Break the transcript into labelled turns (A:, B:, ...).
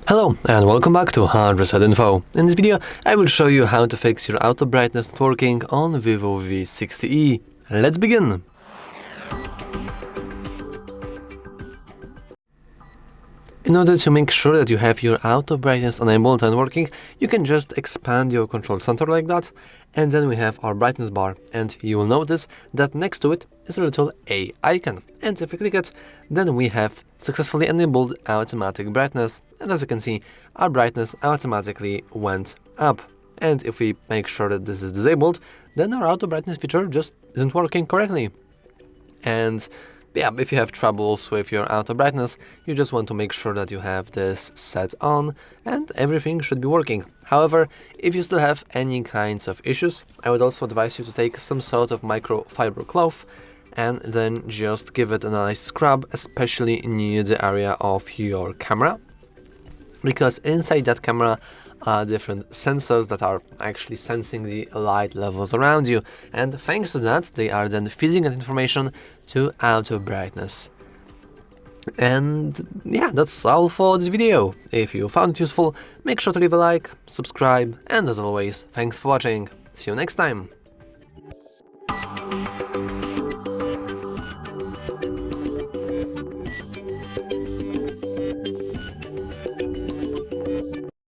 A: Hello and welcome back to HardReset.Info. In this video, I will show you how to fix your auto brightness not working on VIVO V60E. Let's begin! In order to make sure that you have your auto brightness enabled and working, you can just expand your control center like that, and then we have our brightness bar, and you will notice that next to it is a little A icon, and if we click it, then we have successfully enabled automatic brightness, and as you can see, our brightness automatically went up. And if we make sure that this is disabled, then our auto brightness feature just isn't working correctly. And yeah, if you have troubles with your auto brightness, you just want to make sure that you have this set on and everything should be working. However, if you still have any kinds of issues, I would also advise you to take some sort of microfiber cloth and then just give it a nice scrub, especially near the area of your camera, because inside that camera are different sensors that are actually sensing the light levels around you, and thanks to that they are then feeding that information to auto brightness. And yeah, that's all for this video. If you found it useful, make sure to leave a like, subscribe, and as always, thanks for watching. See you next time.